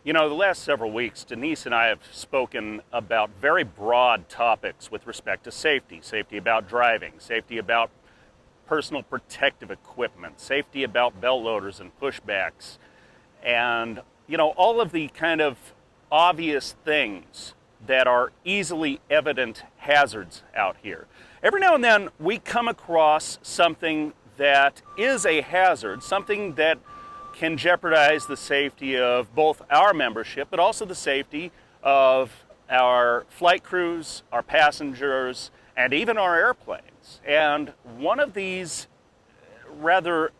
You know, the last several weeks, Denise and I have spoken about very broad topics with respect to safety. Safety about driving, safety about personal protective equipment, safety about belt loaders and pushbacks, and, you know, all of the kind of obvious things that are easily evident hazards out here. Every now and then we come across something that is a hazard, something that can jeopardize the safety of both our membership, but also the safety of our flight crews, our passengers, and even our airplanes. And one of these rather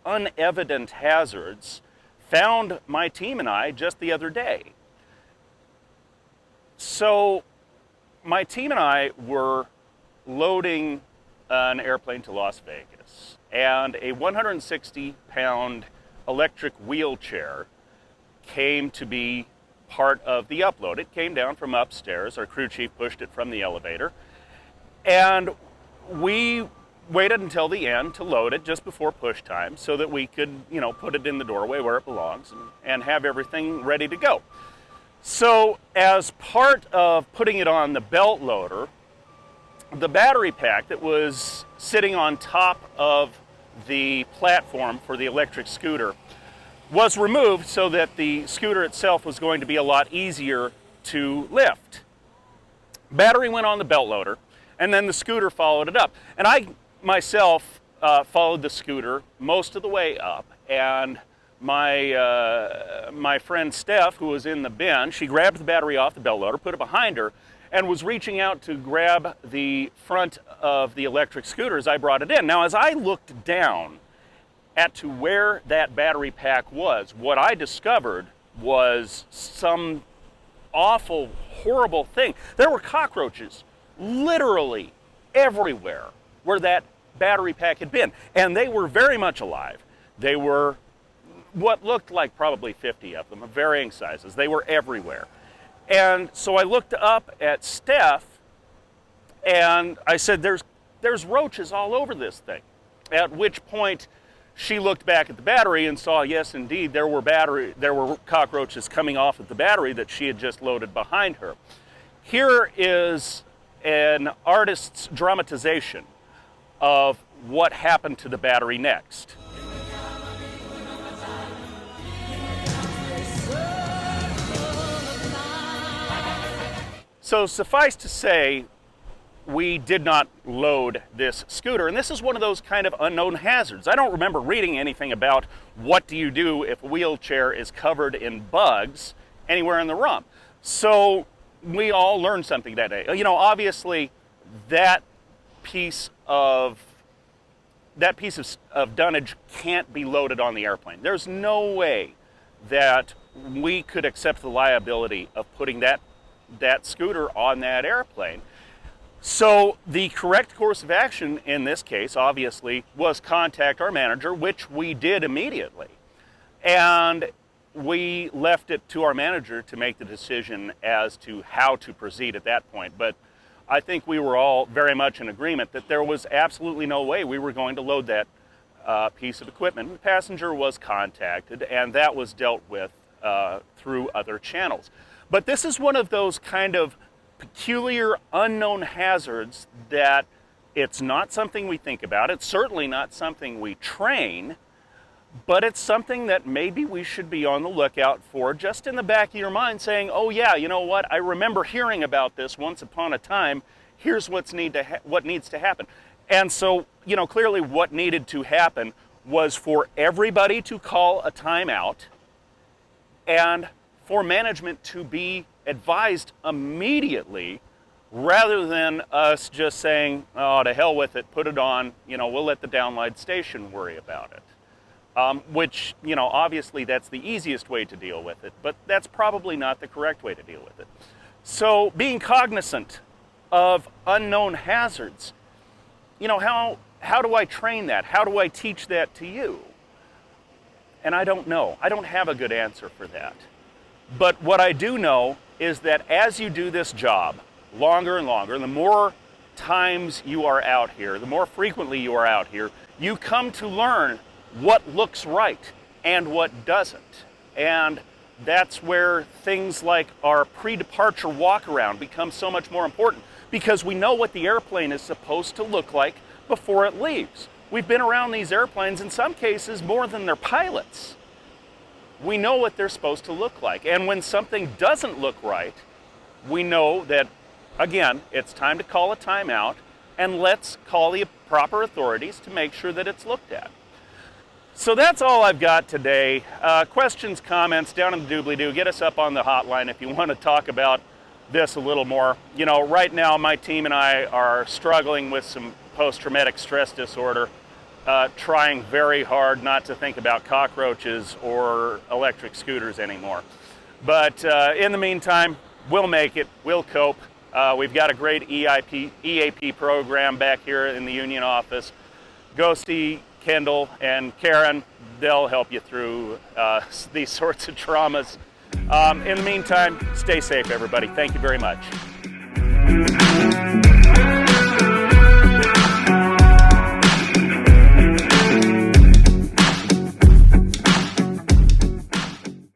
unevident hazards found my team and I just the other day. So my team and I were loading an airplane to Las Vegas, and a 160-pound electric wheelchair came to be part of the upload. It came down from upstairs. Our crew chief pushed it from the elevator, and we waited until the end to load it just before push time so that we could, you know, put it in the doorway where it belongs and have everything ready to go. So as part of putting it on the belt loader, the battery pack that was sitting on top of the platform for the electric scooter was removed so that the scooter itself was going to be a lot easier to lift. Battery went on the belt loader, and then the scooter followed it up. And I myself followed the scooter most of the way up, and my friend Steph, who was in the bin, she grabbed the battery off the belt loader, put it behind her, and was reaching out to grab the front of the electric scooter as I brought it in. Now, as I looked down to where that battery pack was, what I discovered was some awful, horrible thing. There were cockroaches literally everywhere where that battery pack had been, and they were very much alive. They were what looked like probably 50 of them, of varying sizes. They were everywhere. And so I looked up at Steph, and I said, there's roaches all over this thing. At which point, she looked back at the battery and saw, yes, indeed, there were cockroaches coming off of the battery that she had just loaded behind her. Here is an artist's dramatization of what happened to the battery next. So suffice to say, we did not load this scooter, and this is one of those kind of unknown hazards. I don't remember reading anything about what do you do if a wheelchair is covered in bugs anywhere in the rump. So we all learned something that day. You know, obviously that piece of dunnage can't be loaded on the airplane. There's no way that we could accept the liability of putting that scooter on that airplane. So the correct course of action in this case, obviously, was contact our manager, which we did immediately. And we left it to our manager to make the decision as to how to proceed at that point. But I think we were all very much in agreement that there was absolutely no way we were going to load that piece of equipment. The passenger was contacted, and that was dealt with through other channels. But this is one of those kind of peculiar unknown hazards that it's not something we think about. It's certainly not something we train, but it's something that maybe we should be on the lookout for, just in the back of your mind, saying, oh yeah, you know what, I remember hearing about this once upon a time. Here's what needs to happen. And so, you know, clearly what needed to happen was for everybody to call a timeout and for management to be advised immediately, rather than us just saying, oh, to hell with it, put it on, you know, we'll let the downline station worry about it. Which, you know, obviously that's the easiest way to deal with it, but that's probably not the correct way to deal with it. So being cognizant of unknown hazards, you know, how do I train that? How do I teach that to you? And I don't know. I don't have a good answer for that. But what I do know is that as you do this job longer and longer, the more times you are out here, the more frequently you are out here, you come to learn what looks right and what doesn't. And That's where things like our pre-departure walk-around become so much more important, because we know what the airplane is supposed to look like before it leaves. We've been around these airplanes, in some cases, more than their pilots. We know what they're supposed to look like. And when something doesn't look right, we know that, again, it's time to call a timeout, and let's call the proper authorities to make sure that it's looked at. So that's all I've got today. Questions, comments, down in the doobly-doo. Get us up on the hotline if you want to talk about this a little more. You know, right now my team and I are struggling with some post-traumatic stress disorder, trying very hard not to think about cockroaches or electric scooters anymore. But in the meantime, we'll make it, we'll cope. We've got a great EAP program back here in the union office. Go see Kendall and Karen. They'll help you through these sorts of traumas. In the meantime, stay safe, everybody. Thank you very much.